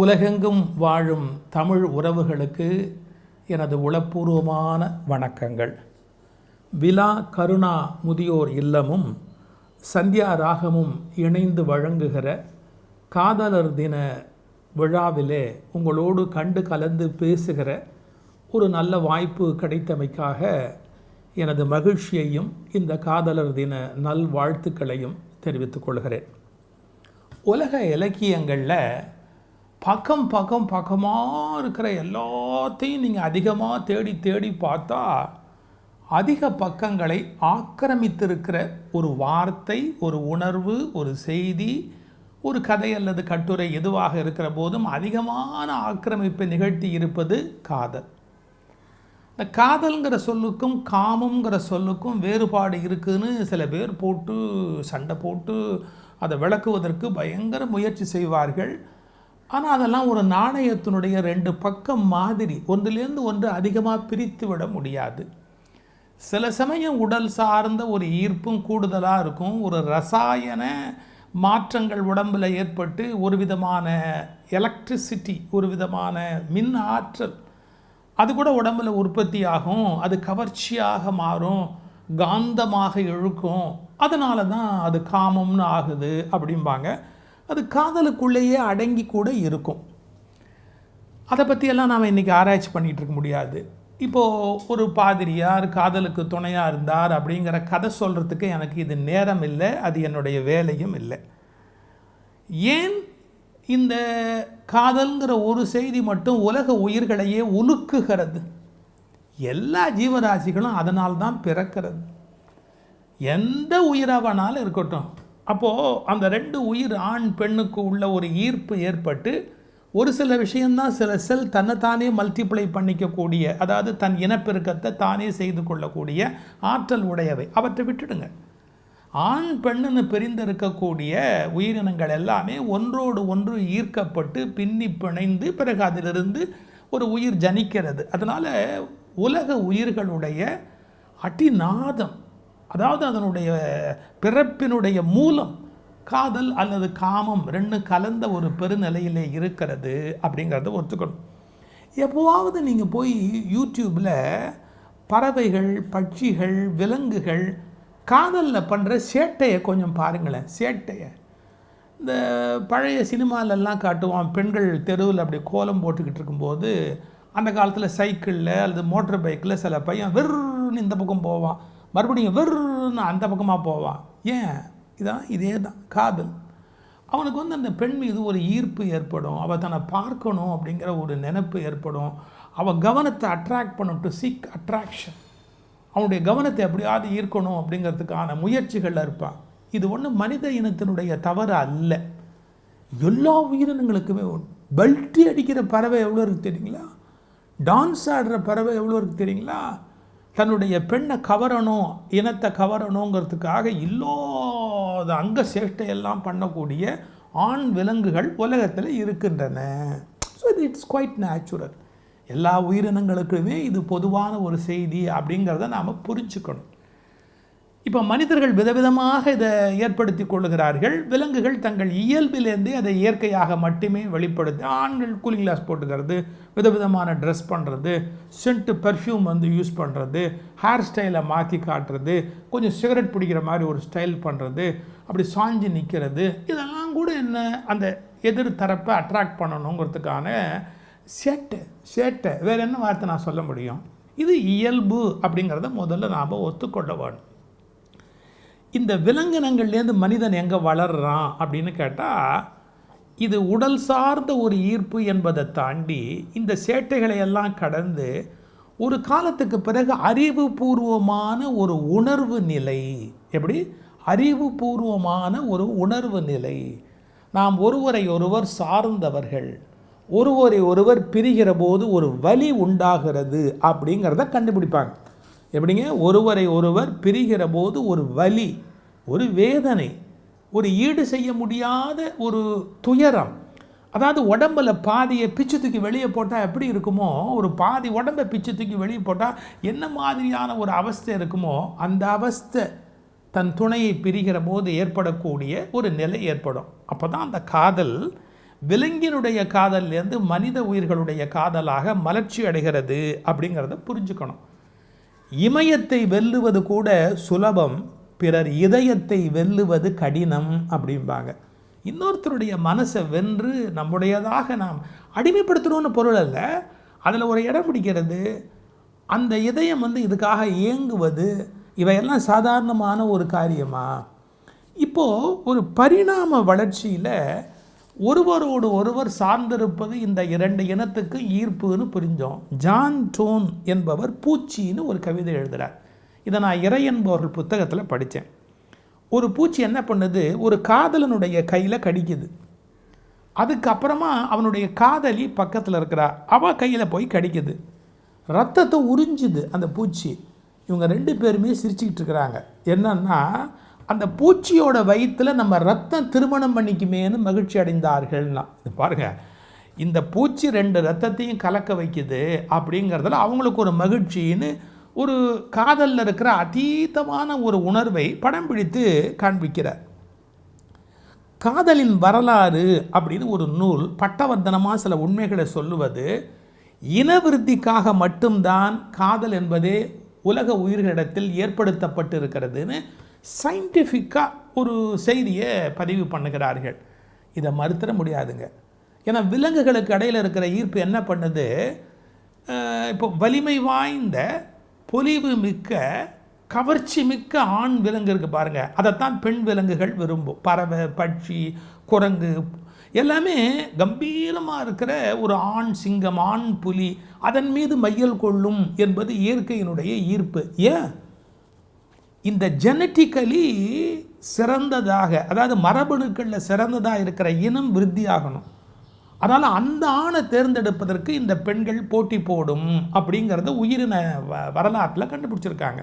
உலகெங்கும் வாழும் தமிழ் உறவுகளுக்கு எனது உளப்பூர்வமான வணக்கங்கள். விலா கருணா முதியோர் இல்லமும் சந்தியா ராகமும் இணைந்து வழங்குகிற காதலர் தின விழாவிலே உங்களோடு கண்டு கலந்து பேசுகிற ஒரு நல்ல வாய்ப்பு கிடைத்தமைக்காக எனது மகிழ்ச்சியையும் இந்த காதலர் தின நல்வாழ்த்துக்களையும் தெரிவித்துக் கொள்கிறேன். உலக இலக்கியங்களில் பக்கமாக இருக்கிற எல்லாத்தையும் நீங்கள் அதிகமாக தேடி பார்த்தா அதிக பக்கங்களை ஆக்கிரமித்திருக்கிற ஒரு வார்த்தை, ஒரு உணர்வு, ஒரு செய்தி, ஒரு கதை அல்லது கட்டுரை எதுவாக இருக்கிற போதும் அதிகமான ஆக்கிரமிப்பை நிகழ்த்தி இருப்பது காதல். இந்த காதல்ங்கிற சொல்லுக்கும் காமங்கிற சொல்லுக்கும் வேறுபாடு இருக்குதுன்னு சில பேர் போட்டு சண்டை போட்டு அதை விளக்குவதற்கு பயங்கர முயற்சி செய்வார்கள். ஆனால் அதெல்லாம் ஒரு நாணயத்தினுடைய ரெண்டு பக்கம் மாதிரி, ஒன்றிலேருந்து ஒன்று அதிகமாக பிரித்து விட முடியாது. சில சமயம் உடல் சார்ந்த ஒரு ஈர்ப்பும் கூடுதலாக இருக்கும். ஒரு ரசாயன மாற்றங்கள் உடம்பில் ஏற்பட்டு ஒரு விதமான எலக்ட்ரிசிட்டி, ஒரு விதமான மின் ஆற்றல் அது கூட உடம்பில் உற்பத்தி ஆகும். அது கவர்ச்சியாக மாறும், காந்தமாக இழுக்கும். அதனால தான் அது காமம்னு ஆகுது அப்படிம்பாங்க. அது காதலுக்குள்ளேயே அடங்கி கூட இருக்கும். அதை பற்றியெல்லாம் நாம் இன்றைக்கி ஆராய்ச்சி பண்ணிகிட்டு இருக்க முடியாது. இப்போது ஒரு பாதிரியார் காதலுக்கு துணையாக இருந்தார் அப்படிங்கிற கதை சொல்கிறதுக்கு எனக்கு இது நேரம் இல்லை, அது என்னுடைய வேலையும் இல்லை. ஏன் இந்த காதல்ங்கிற ஒரு செய்தி மட்டும் உலக உயிர்களையே உலுக்குகிறது? எல்லா ஜீவராசிகளும் அதனால்தான் பிறக்கிறது. எந்த உயிராவனாலும் இருக்கட்டும். அப்போது அந்த ரெண்டு உயிர் ஆண் பெண்ணுக்கு உள்ள ஒரு ஈர்ப்பு ஏற்பட்டு ஒரு சில விஷயந்தான் சில செல் தன்னைத்தானே மல்டிப்ளை பண்ணிக்கக்கூடிய, அதாவது தன் இனப்பெருக்கத்தை தானே செய்து கொள்ளக்கூடிய ஆற்றல் உடையவை. அவற்றை விட்டுடுங்க. ஆண் பெண்ணுன்னு பிரிந்திருக்கக்கூடிய உயிரினங்கள் எல்லாமே ஒன்றோடு ஒன்று ஈர்க்கப்பட்டு பின்னி பிணைந்து பிறகு அதிலிருந்து ஒரு உயிர் ஜனிக்கிறது. அதனால் உலக உயிர்களுடைய அடிநாதம், அதாவது அதனுடைய பிறப்பினுடைய மூலம் காதல் அல்லது காமம் ரெண்டு கலந்த ஒரு பெருநிலையிலே இருக்கிறது அப்படிங்கிறத ஒத்துக்கணும். எப்போவாவது நீங்கள் போய் யூடியூப்பில் பறவைகள், பட்சிகள், விலங்குகள் காதலில் பண்ணுற சேட்டையை கொஞ்சம் பாருங்களேன். சேட்டையை இந்த பழைய சினிமாலெல்லாம் காட்டுவான். பெண்கள் தெருவில் அப்படி கோலம் போட்டுக்கிட்டு இருக்கும்போது அந்த காலத்தில் சைக்கிளில் அல்லது மோட்டர் பைக்கில் சில பையன் வெறுன்னு இந்த பக்கம் போவான், மறுபடியும் வெறுன்னு அந்த பக்கமாக போவான். ஏன்? இதே தான் காதல். அவனுக்கு அந்த பெண் மீது ஒரு ஈர்ப்பு ஏற்படும். அவள் தன்னை பார்க்கணும் அப்படிங்கிற ஒரு நினைப்பு ஏற்படும். அவள் கவனத்தை அட்ராக்ட் பண்ணும், டு சீக் அட்ராக்ஷன். அவனுடைய கவனத்தை எப்படியாவது ஈர்க்கணும் அப்படிங்கிறதுக்கான முயற்சிகளில் இருப்பான். இது ஒன்றும் மனித இனத்தினுடைய தவறு அல்ல, எல்லா உயிரினங்களுக்குமே ஒன்று. பெல்ட்டி அடிக்கிற பறவை எவ்வளோ இருக்குது தெரியுங்களா? டான்ஸ் ஆடுற பறவை எவ்வளோ இருக்குது தெரியுங்களா? தன்னுடைய பெண்ணை கவரணும், இனத்தை கவரணுங்கிறதுக்காக இல்லாத அங்க சேஷ்டையெல்லாம் பண்ணக்கூடிய ஆண் விலங்குகள் உலகத்தில் இருக்கின்றன. So it's quite natural. எல்லா உயிரினங்களுக்குமே இது பொதுவான ஒரு செய்தி அப்படிங்கிறத நாம் புரிஞ்சுக்கணும். இப்போ மனிதர்கள் விதவிதமாக இதை ஏற்படுத்தி கொள்ளுகிறார்கள். விலங்குகள் தங்கள் இயல்பிலேருந்தே அதை இயற்கையாக மட்டுமே வெளிப்படுத்தி, ஆண்கள் கூலிங் கிளாஸ் போட்டுக்கிறது, விதவிதமான ட்ரெஸ் பண்ணுறது, சென்ட்டு பெர்ஃப்யூம் யூஸ் பண்ணுறது, ஹேர் ஸ்டைலை மாற்றி காட்டுறது, கொஞ்சம் சிகரெட் பிடிக்கிற மாதிரி ஒரு ஸ்டைல் பண்ணுறது, அப்படி சாஞ்சு நிற்கிறது, இதெல்லாம் கூட என்ன அந்த எதிர் தரப்பை அட்ராக்ட் பண்ணணுங்கிறதுக்கான சேட்டை. வேறு என்ன வார்த்தை நான் சொல்ல முடியும்? இது இயல்பு அப்படிங்கிறத முதல்ல நாம் ஒத்துக்கொள்ள வேணும். இந்த விலங்கினங்கள்லேருந்து மனிதன் எங்கே வளர்றான் அப்படின்னு கேட்டால், இது உடல் சார்ந்த ஒரு ஈர்ப்பு என்பதை தாண்டி இந்த சேட்டைகளை எல்லாம் கடந்து ஒரு காலத்துக்கு பிறகு அறிவுபூர்வமான ஒரு உணர்வு நிலை. எப்படி? அறிவுபூர்வமான ஒரு உணர்வு நிலை. நாம் ஒருவரை ஒருவர் சார்ந்தவர்கள், ஒருவரை ஒருவர் பிரிகிற போது ஒரு வலி உண்டாகிறது அப்படிங்கிறத கண்டுபிடிப்பாங்க. எப்படிங்க? ஒருவரை ஒருவர் பிரிகிற போது ஒரு வலி, ஒரு வேதனை, ஒரு ஈடு செய்ய முடியாத ஒரு துயரம். அதாவது உடம்பில் பாதியை பிச்சு தூக்கி வெளியே போட்டால் எப்படி இருக்குமோ, ஒரு பாதி உடம்பை பிச்சு தூக்கி வெளியே போட்டால் என்ன மாதிரியான ஒரு அவஸ்தை இருக்குமோ, அந்த அவஸ்தை தன் துணையை பிரிகிற போது ஏற்படக்கூடிய ஒரு நிலை ஏற்படும். அப்போ தான் அந்த காதல் விலங்கினுடைய காதல்லேருந்து மனித உயிர்களுடைய காதலாக மலர்ச்சி அடைகிறது அப்படிங்கிறத புரிஞ்சுக்கணும். இமயத்தை வெல்லுவது கூட சுலபம், பிறர் இதயத்தை வெல்லுவது கடினம் அப்படிம்பாங்க. இன்னொருத்தருடைய மனசை வென்று நம்முடையதாக நாம் அடிமைப்படுத்தணும்னு பொருள் அல்ல, அதில் ஒரு இடம் பிடிக்கிறது, அந்த இதயம் இதுக்காக இயங்குவது, இவையெல்லாம் சாதாரணமான ஒரு காரியமா? இப்போது ஒரு பரிணாம வளர்ச்சியில் ஒருவரோடு ஒருவர் சார்ந்திருப்பது இந்த 2 இனத்துக்கு ஈர்ப்புன்னு புரிஞ்சோம். ஜான் டோன் என்பவர் பூச்சின்னு ஒரு கவிதை எழுதுகிறார். இதை நான் இறை என்பவர்கள் புத்தகத்தில் படித்தேன். ஒரு பூச்சி என்ன பண்ணுது, ஒரு காதலனுடைய கையில் கடிக்குது. அதுக்கப்புறமா அவனுடைய காதலி பக்கத்தில் இருக்கிறா, அவள் கையில் போய் கடிக்குது. ரத்தத்தை உறிஞ்சுது அந்த பூச்சி. இவங்க 2 பேருமே சிரிச்சுக்கிட்டு இருக்கிறாங்க. என்னன்னா, அந்த பூச்சியோட வயிற்றில் நம்ம ரத்தம் திருமணம் பண்ணிக்குமேன்னு மகிழ்ச்சி அடைந்தார்கள்னா. இது பாருங்கள், இந்த பூச்சி 2 ரத்தத்தையும் கலக்க வைக்குது அப்படிங்கிறதுல அவங்களுக்கு ஒரு மகிழ்ச்சின்னு ஒரு காதலில் இருக்கிற அதீதமான ஒரு உணர்வை படம் பிடித்து காண்பிக்கிறார். காதலின் வரலாறு அப்படின்னு ஒரு நூல் பட்டவர்த்தனமாக சில உண்மைகளை சொல்லுவது, இனவிருத்திக்காக மட்டும்தான் காதல் என்பதே உலக உயிர்களிடத்தில் ஏற்படுத்தப்பட்டு இருக்கிறதுன்னு சயின்டிஃபிக்காக ஒரு செய்தியை பதிவு பண்ணுகிறார்கள். இதை மறுத்தர முடியாதுங்க. ஏன்னா விலங்குகளுக்கு இடையில் இருக்கிற ஈர்ப்பு என்ன பண்ணுது, இப்போ வலிமை வாய்ந்த பொலிவு மிக்க கவர்ச்சி மிக்க ஆண் விலங்கு இருக்குது பாருங்கள், அதைத்தான் பெண் விலங்குகள் விரும்பும். பறவை, பட்சி, குரங்கு எல்லாமே கம்பீரமாக இருக்கிற ஒரு ஆண் சிங்கம், ஆண் புலி, அதன் மீது மையல் கொள்ளும் என்பது இயற்கையினுடைய ஈர்ப்பு. ஏன்? இந்த ஜெனட்டிக்கலி சிறந்ததாக, அதாவது மரபணுக்களில் சிறந்ததாக இருக்கிற இனம் விருத்தியாகணும். அதனால் அந்த ஆணை தேர்ந்தெடுப்பதற்கு இந்த பெண்கள் போட்டி போடும் அப்படிங்கிறத உயிரின வரலாற்றில் கண்டுபிடிச்சிருக்காங்க.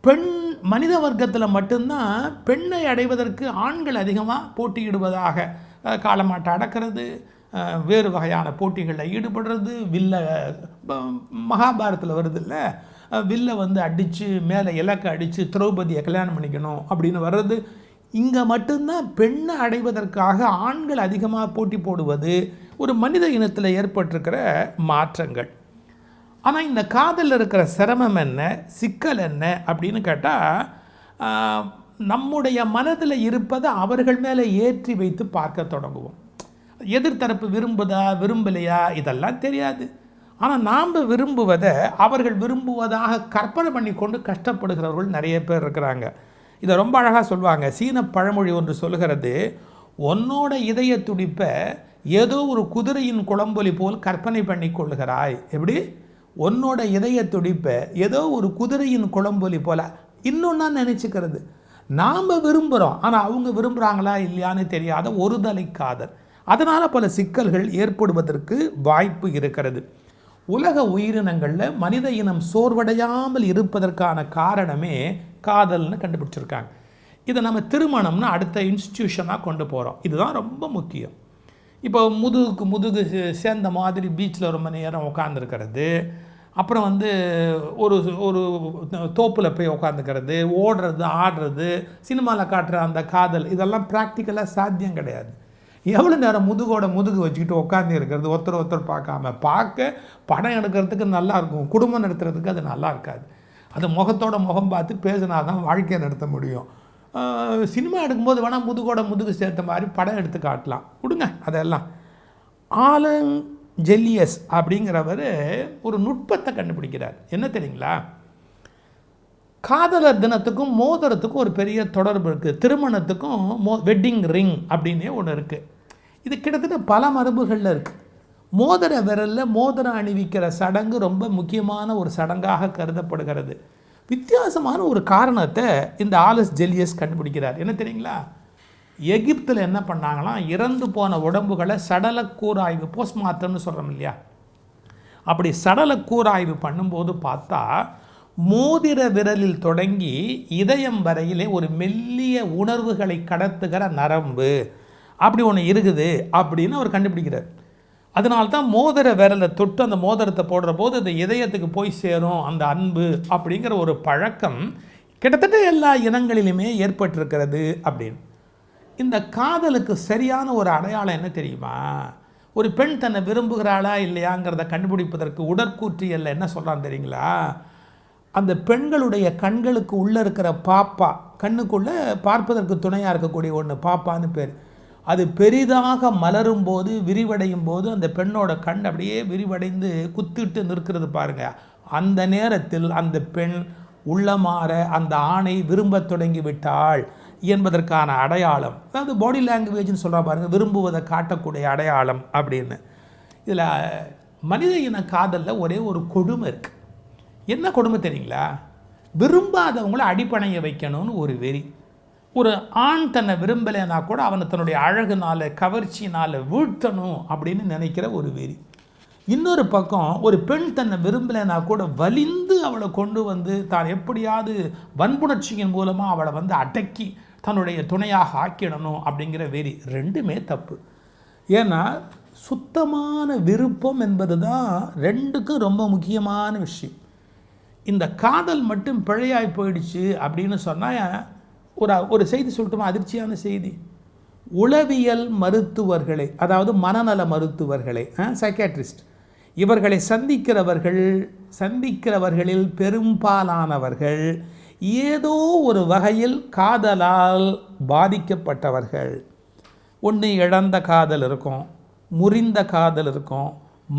பெண் மனித வர்க்கத்தில் மட்டும்தான் பெண்ணை அடைவதற்கு ஆண்கள் அதிகமாக போட்டியிடுவதாக, காளமாட்டை அடக்கிறது, வேறு வகையான போட்டிகளில் ஈடுபடுறது, வில்ல மகாபாரத்தில் வருது இல்லை, வில்ல அடித்து மேலே இலக்கை அடித்து திரௌபதியை கல்யாணம் பண்ணிக்கணும் அப்படின்னு வர்றது. இங்கே மட்டும்தான் பெண்ணை அடைவதற்காக ஆண்கள் அதிகமாக போட்டி போடுவது ஒரு மனித இனத்தில் ஏற்பட்டிருக்கிற மாற்றங்கள். ஆனால் இந்த காதலில் இருக்கிற சிரமம் என்ன, சிக்கல் என்ன அப்படின்னு கேட்டால், நம்முடைய மனதில் இருப்பதை அவர்கள் மேலே ஏற்றி வைத்து பார்க்க தொடங்குவோம். எதிர்த்தரப்பு விரும்புதா விரும்பலையா இதெல்லாம் தெரியாது. ஆனால் நாம் விரும்புவதை அவர்கள் விரும்புவதாக கற்பனை பண்ணி கொண்டு கஷ்டப்படுகிறவர்கள் நிறைய பேர் இருக்கிறாங்க. இதை ரொம்ப அழகாக சொல்லுவாங்க. சீன பழமொழி ஒன்று சொல்லுகிறது, உன்னோட இதய துடிப்பை ஏதோ ஒரு குதிரையின் குளம்பொலி போல் கற்பனை பண்ணி கொள்ளுகிறாய். எப்படி? உன்னோட இதய துடிப்பை ஏதோ ஒரு குதிரையின் குளம்பொலி போல் இன்னொன்னா நினச்சிக்கிறது. நாம் விரும்புகிறோம், ஆனால் அவங்க விரும்புகிறாங்களா இல்லையான்னு தெரியாத ஒரு தலை காதல். அதனால் பல சிக்கல்கள் ஏற்படுவதற்கு வாய்ப்பு இருக்கிறது. உலக உயிரினங்களில் மனித இனம் சோர்வடையாமல் இருப்பதற்கான காரணமே காதல்னு கண்டுபிடிச்சிருக்காங்க. இதை நம்ம திருமணம்னு அடுத்த இன்ஸ்டிடியூஷனாக கொண்டு போகிறோம். இதுதான் ரொம்ப முக்கியம். இப்போ முதுகுக்கு முதுகு சேர்ந்த மாதிரி பீச்சில் ரொம்ப நேரம் உட்காந்துருக்கிறது, அப்புறம் ஒரு ஒரு தோப்பில் போய் உட்காந்துக்கிறது, ஓடுறது, ஆடுறது, சினிமாவில் காட்டுற அந்த காதல், இதெல்லாம் ப்ராக்டிக்கலாக சாத்தியம் கிடையாது. எவ்வளோ நேரம் முதுகோட முதுகு வச்சுக்கிட்டு உட்காந்து இருக்கிறது, ஒருத்தர் பார்க்காம. பார்க்க படம் எடுக்கிறதுக்கு நல்லாயிருக்கும், குடும்பம் நடத்துறதுக்கு அது நல்லா இருக்காது. அது முகத்தோட முகம் பார்த்து பேசினா தான் வாழ்க்கையை நடத்த முடியும். சினிமா எடுக்கும்போது வேணால் முதுகோட முதுகு சேர்த்த மாதிரி படம் எடுத்து காட்டலாம், விடுங்க அதெல்லாம். ஆலன் ஜெல்லியஸ் அப்படிங்கிறவர் ஒரு நுட்பத்தை கண்டுபிடிக்கிறார். என்ன தெரியுங்களா? காதலர் தினத்துக்கும் மோதிரத்துக்கும் ஒரு பெரிய தொடர்பு இருக்குது. திருமணத்துக்கும் வெட்டிங் ரிங் அப்படின்னே ஒன்று இருக்குது. இது கிட்டத்தட்ட பல மரபுகளில் இருக்குது. மோதிர விரலில் மோதிரம் அணிவிக்கிற சடங்கு ரொம்ப முக்கியமான ஒரு சடங்காக கருதப்படுகிறது. வித்தியாசமான ஒரு காரணத்தை இந்த ஆலஸ் ஜெல்லியஸ் கண்டுபிடிக்கிறார். என்ன தெரியுங்களா? எகிப்தில் என்ன பண்ணாங்களாம், இறந்து போன உடம்புகளை சடல கூராய்வு, போஸ்ட்மார்ட்டம்னு சொல்கிறோம் இல்லையா, அப்படி சடல கூராய்வு பண்ணும்போது பார்த்தா மோதிர விரலில் தொடங்கி இதயம் வரையிலே ஒரு மெல்லிய உணர்வுகளை கடத்துகிற நரம்பு அப்படி ஒன்று இருக்குது அப்படின்னு அவர் கண்டுபிடிக்கிறார். அதனால்தான் மோதிர விரலை தொட்டு அந்த மோதிரத்தை போடுற போது அந்த இதயத்துக்கு போய் சேரும் அந்த அன்பு அப்படிங்கிற ஒரு பழக்கம் கிட்டத்தட்ட எல்லா இனங்களிலுமே ஏற்பட்டிருக்கிறது அப்படின்னு. இந்த காதலுக்கு சரியான ஒரு அடையாளம் என்ன தெரியுமா? ஒரு பெண் தன்னை விரும்புகிறாளா இல்லையாங்கிறத கண்டுபிடிப்பதற்கு உடற்கூற்றியல்ல என்ன சொல்கிறான் தெரியுங்களா? அந்த பெண்களுடைய கண்களுக்கு உள்ளே இருக்கிற பாப்பா, கண்ணுக்குள்ளே பார்ப்பதற்கு துணையாக இருக்கக்கூடிய ஒன்று பாப்பான்னு பேர். அது பெரிதாக மலரும் போது, விரிவடையும் போது அந்த பெண்ணோட கண் அப்படியே விரிவடைந்து குத்திட்டு நிற்கிறது பாருங்க. அந்த நேரத்தில் அந்த பெண் உள்ளமாற அந்த ஆணை விரும்ப தொடங்கி விட்டாள் என்பதற்கான அடையாளம். அதாவது பாடி லாங்குவேஜ்னு சொல்கிறா பாருங்க, விரும்புவதை காட்டக்கூடிய அடையாளம் அப்படின்னு. இதில் மனித இன காதலில் ஒரே ஒரு கொடுமை இருக்குது. என்ன கொடுமை தெரியுங்களா? விரும்பாதவங்கள அடிப்பணைய வைக்கணும்னு ஒரு வெறி. ஒரு ஆண் தன்னை விரும்பலைன்னா கூட அவனை தன்னுடைய அழகுனால கவர்ச்சினால் வீழ்த்தணும் அப்படின்னு நினைக்கிற ஒரு வெறி. இன்னொரு பக்கம் ஒரு பெண் தன்னை விரும்பலைன்னா கூட வலிந்து அவளை கொண்டு வந்து தான் எப்படியாவது வன்புணர்ச்சியின் மூலமாக அவளை வந்து அடக்கி தன்னுடைய துணையாக ஆக்கிடணும் அப்படிங்கிற வெறி. ரெண்டுமே தப்பு. ஏன்னா சுத்தமான விருப்பம் என்பது தான் ரெண்டுக்கும் ரொம்ப முக்கியமான விஷயம். இந்த காதல் மட்டும் பிழையாய் போயிடுச்சு அப்படின்னு சொன்னால் ஒரு செய்தி சொல்லட்டுமா? அதிர்ச்சியான செய்தி. உளவியல் மருத்துவர்களை, அதாவது மனநல மருத்துவர்களை, சைக்காட்ரிஸ்ட், இவர்களை சந்திக்கிறவர்களில் பெரும்பாலானவர்கள் ஏதோ ஒரு வகையில் காதலால் பாதிக்கப்பட்டவர்கள். ஒன்று இழந்த காதல் இருக்கும், முறிந்த காதல் இருக்கும்,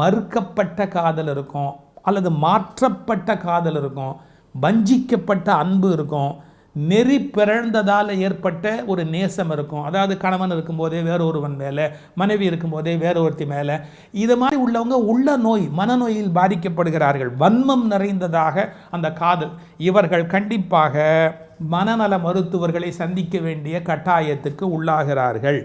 மறுக்கப்பட்ட காதல் இருக்கும், அல்லது மாற்றப்பட்ட காதல் இருக்கும், வஞ்சிக்கப்பட்ட அன்பு இருக்கும், நெறி பிறழ்ந்ததால் ஏற்பட்ட ஒரு நேசம் இருக்கும். அதாவது கணவன் இருக்கும்போதே வேற ஒருவன் மேலே, மனைவி இருக்கும்போதே வேற ஒருத்தி மேலே. இது மாதிரி உள்ளவங்க உள்ள நோய், மனநோயில் பாதிக்கப்படுகிறார்கள். வன்மம் நிறைந்ததாக அந்த காதல். இவர்கள் கண்டிப்பாக மனநல மருத்துவர்களை சந்திக்க வேண்டிய கட்டாயத்துக்கு உள்ளாகிறார்கள்.